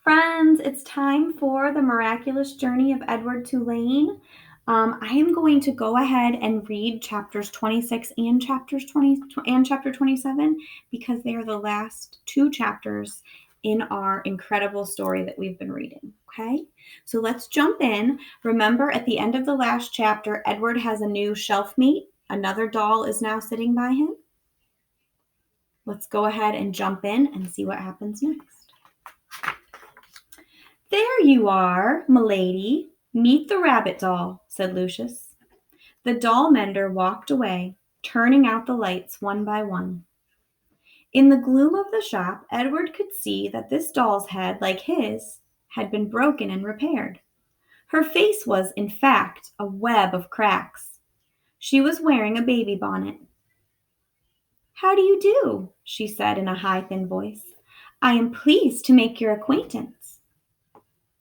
Friends, it's time for the miraculous journey of Edward Tulane. I am going to go ahead and read chapters 26 and chapter 27 because they are the last two chapters in our incredible story that we've been reading. Okay, so let's jump in. Remember, at the end of the last chapter, Edward has a new shelf mate. Another doll is now sitting by him. Let's go ahead and jump in and see what happens next. "There you are, milady. Meet the rabbit doll," said Lucius. The doll mender walked away, turning out the lights one by one. In the gloom of the shop, Edward could see that this doll's head, like his, had been broken and repaired. Her face was, in fact, a web of cracks. She was wearing a baby bonnet. "How do you do?" she said in a high, thin voice. "I am pleased to make your acquaintance."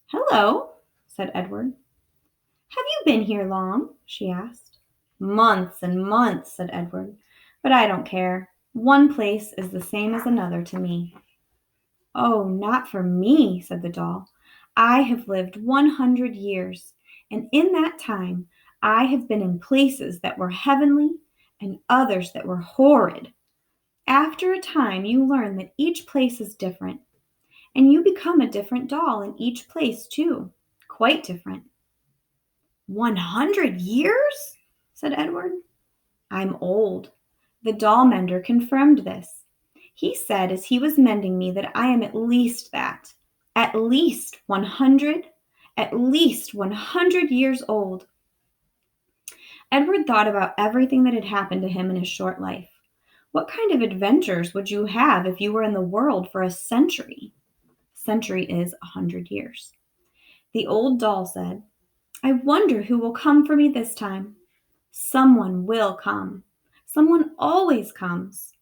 "Hello," said Edward. "Have you been here long?" she asked. "Months and months," said Edward, "but I don't care. One place is the same as another to me." "Oh, not for me," said the doll. "I have lived 100 years, and in that time I have been in places that were heavenly and others that were horrid. After a time you learn that each place is different, and you become a different doll in each place too, quite different." "100 years?" said Edward. "I'm old." The doll mender confirmed this. He said as he was mending me that I am at least that. At least 100 years old. Edward thought about everything that had happened to him in his short life. What kind of adventures would you have if you were in the world for a century? A century is 100 years. The old doll said, "I wonder who will come for me this time." "Someone will come. Someone always comes.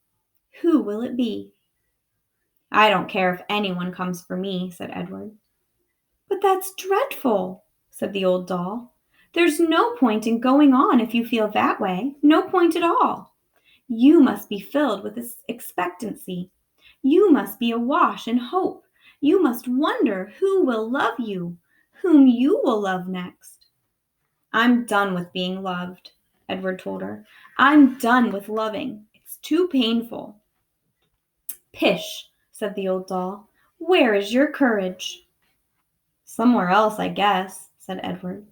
Who will it be?" "I don't care if anyone comes for me," said Edward. "But that's dreadful," said the old doll. "There's no point in going on if you feel that way. No point at all. You must be filled with this expectancy. You must be awash in hope. You must wonder who will love you, whom you will love next." "I'm done with being loved," Edward told her. "I'm done with loving. It's too painful." "Pish," said the old doll. "Where is your courage?" "Somewhere else, I guess," said Edward.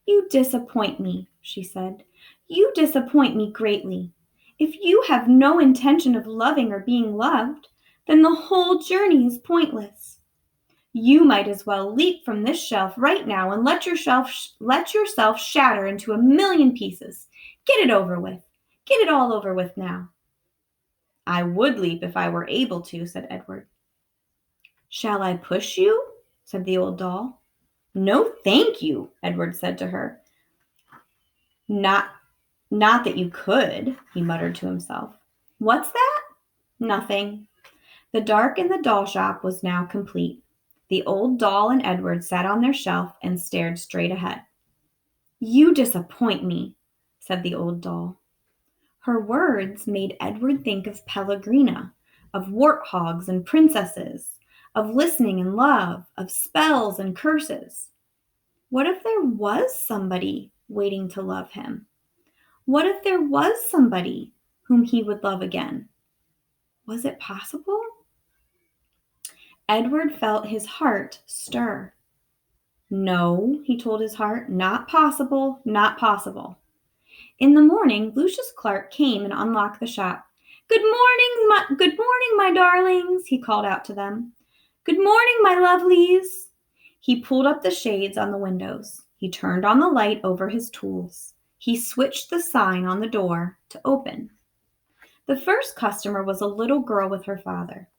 "You disappoint me," she said. "You disappoint me greatly. If you have no intention of loving or being loved, then the whole journey is pointless. You might as well leap from this shelf right now and let yourself shatter into a million pieces. Get it over with. Get it all over with now." "I would leap if I were able to," said Edward. "Shall I push you?" said the old doll. "No, thank you," Edward said to her. Not that you could," he muttered to himself. "What's that?" "Nothing." The dark in the doll shop was now complete. The old doll and Edward sat on their shelf and stared straight ahead. "You disappoint me," said the old doll. Her words made Edward think of Pellegrina, of warthogs and princesses, of listening and love, of spells and curses. What if there was somebody waiting to love him? What if there was somebody whom he would love again? Was it possible? Edward felt his heart stir. "No," he told his heart, "not possible, not possible." In the morning, Lucius Clark came and unlocked the shop. Good morning, my darlings," he called out to them. "Good morning, my lovelies." He pulled up the shades on the windows. He turned on the light over his tools. He switched the sign on the door to open. The first customer was a little girl with her father.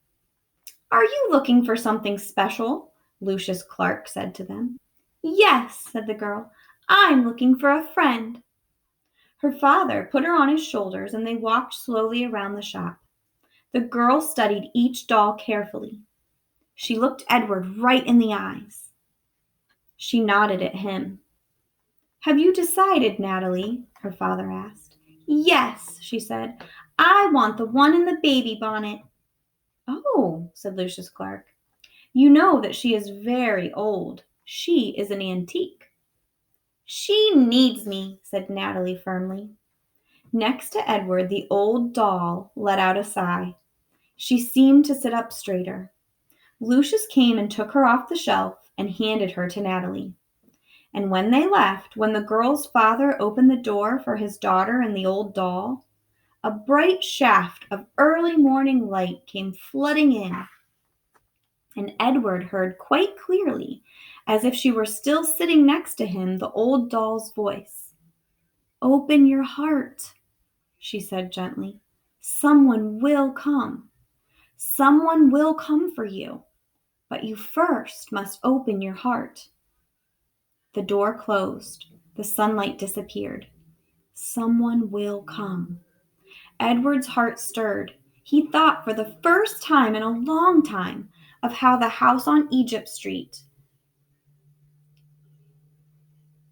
"Are you looking for something special?" Lucius Clark said to them. "Yes," said the girl. "I'm looking for a friend." Her father put her on his shoulders and they walked slowly around the shop. The girl studied each doll carefully. She looked Edward right in the eyes. She nodded at him. "Have you decided, Natalie?" her father asked. "Yes," she said. "I want the one in the baby bonnet." "Oh," said Lucius Clark. You know that she is very old. She is an antique." "She needs me," said Natalie firmly. Next to Edward, the old doll let out a sigh. She seemed to sit up straighter. Lucius came and took her off the shelf and handed her to Natalie. And when they left, when the girl's father opened the door for his daughter and the old doll, a bright shaft of early morning light came flooding in, and Edward heard quite clearly, as if she were still sitting next to him, the old doll's voice. "Open your heart," she said gently. "Someone will come. Someone will come for you. But you first must open your heart." The door closed. The sunlight disappeared. Someone will come. Edward's heart stirred. He thought for the first time in a long time of how the house on Egypt Street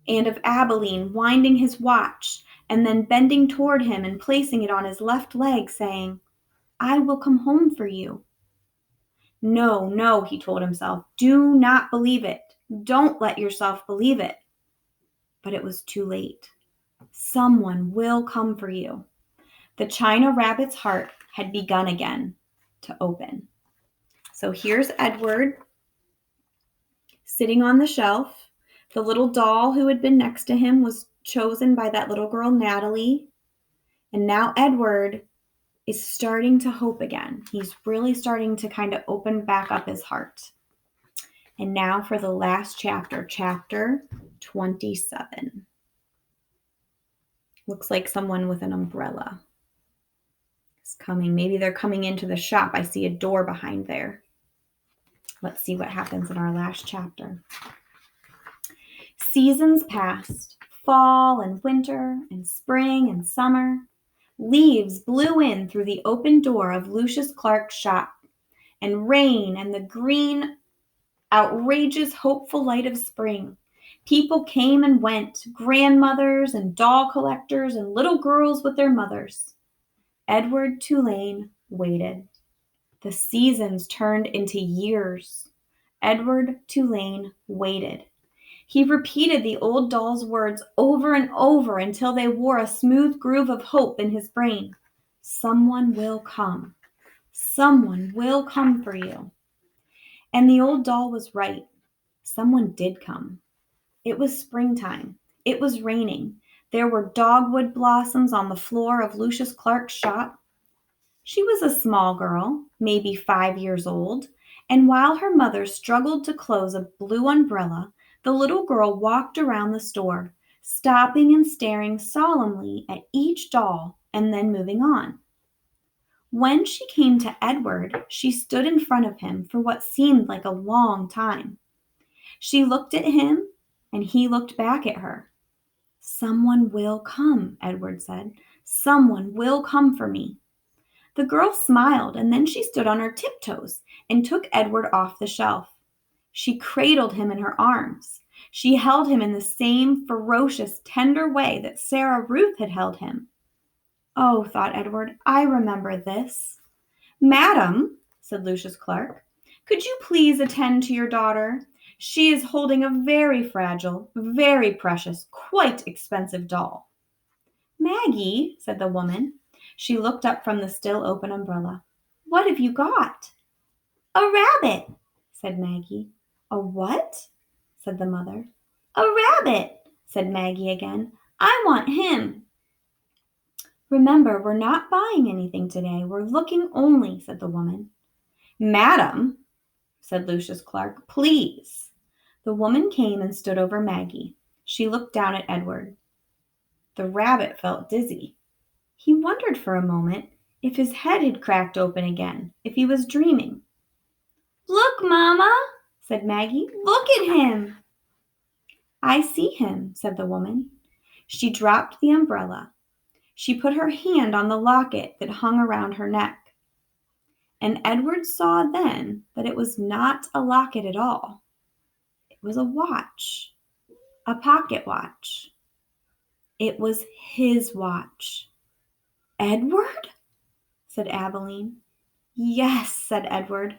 and of Abilene winding his watch and then bending toward him and placing it on his left leg, saying, "I will come home for you." No, no, he told himself, do not believe it. Don't let yourself believe it. But it was too late. Someone will come for you. The China rabbit's heart had begun again to open. So here's Edward sitting on the shelf. The little doll who had been next to him was chosen by that little girl, Natalie. And now Edward is starting to hope again. He's really starting to kind of open back up his heart. And now for the last chapter, chapter 27. Looks like someone with an umbrella is coming. Maybe they're coming into the shop. I see a door behind there. Let's see what happens in our last chapter. Seasons passed, fall and winter and spring and summer. Leaves blew in through the open door of Lucius Clark's shop, and rain and the green, outrageous, hopeful light of spring. People came and went, grandmothers and doll collectors and little girls with their mothers. Edward Tulane waited. The seasons turned into years. Edward Tulane waited. He repeated the old doll's words over and over until they wore a smooth groove of hope in his brain. Someone will come. Someone will come for you. And the old doll was right. Someone did come. It was springtime. It was raining. There were dogwood blossoms on the floor of Lucius Clark's shop. She was a small girl, maybe 5 years old, and while her mother struggled to close a blue umbrella, the little girl walked around the store, stopping and staring solemnly at each doll and then moving on. When she came to Edward, she stood in front of him for what seemed like a long time. She looked at him, and he looked back at her. "Someone will come," Edward said. "Someone will come for me." The girl smiled, and then she stood on her tiptoes and took Edward off the shelf. She cradled him in her arms. She held him in the same ferocious, tender way that Sarah Ruth had held him. "Oh," thought Edward, "I remember this." "Madam," said Lucius Clark, "could you please attend to your daughter? She is holding a very fragile, very precious, quite expensive doll." "Maggie," said the woman. She looked up from the still open umbrella. "What have you got?" "A rabbit," said Maggie. "A what?" said the mother. "A rabbit," said Maggie again. "I want him." "Remember, we're not buying anything today. We're looking only," said the woman. "Madam," said Lucius Clark, "please." The woman came and stood over Maggie. She looked down at Edward. The rabbit felt dizzy. He wondered for a moment if his head had cracked open again, if he was dreaming. "Look, Mama," said Maggie. "Look at him." "I see him," said the woman. She dropped the umbrella. She put her hand on the locket that hung around her neck. And Edward saw then that it was not a locket at all. It was a watch, a pocket watch. It was his watch. "Edward?" said Abilene. "Yes," said Edward.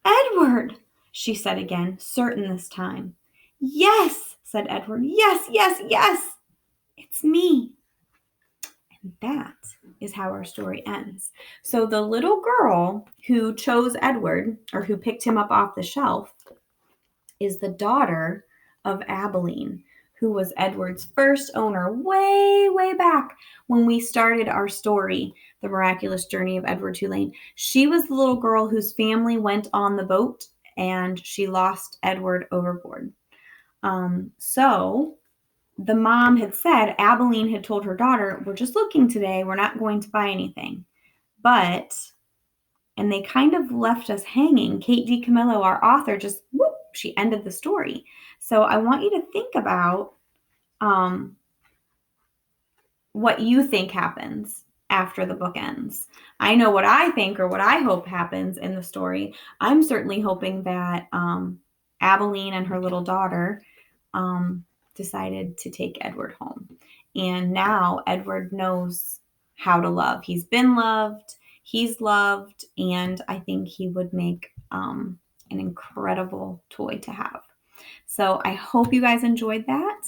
Edward, she said again, certain this time. Yes, said Edward. Yes, yes, yes, it's me. And that is how our story ends. So the little girl who chose Edward, or who picked him up off the shelf, is the daughter of Abilene, who was Edward's first owner way, way back when we started our story, The Miraculous Journey of Edward Tulane. She was the little girl whose family went on the boat and she lost Edward overboard. So the mom had said, Abilene had told her daughter, we're just looking today. We're not going to buy anything. And they kind of left us hanging. Kate DiCamillo, our author, just, whoop, she ended the story. So I want you to think about what you think happens after the book ends. I know what I think or what I hope happens in the story. I'm certainly hoping that Abilene and her little daughter decided to take Edward home. And now Edward knows how to love. He's been loved, he's loved, and I think he would make an incredible toy to have. So I hope you guys enjoyed that.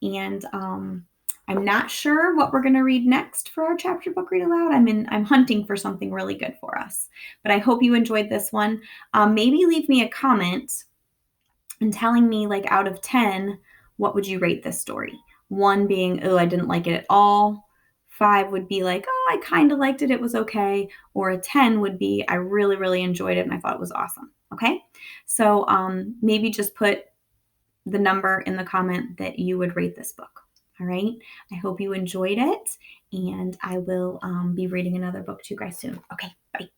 And I'm not sure what we're going to read next for our chapter book read aloud. I'm hunting for something really good for us. But I hope you enjoyed this one. Maybe leave me a comment and telling me, like, out of 10, what would you rate this story? 1 being, oh, I didn't like it at all. 5 would be like, oh, I kind of liked it. It was okay. Or a 10 would be, I really, really enjoyed it and I thought it was awesome. Okay. So maybe just put the number in the comment that you would rate this book. All right. I hope you enjoyed it, and I will be reading another book to you guys soon. Okay. Bye.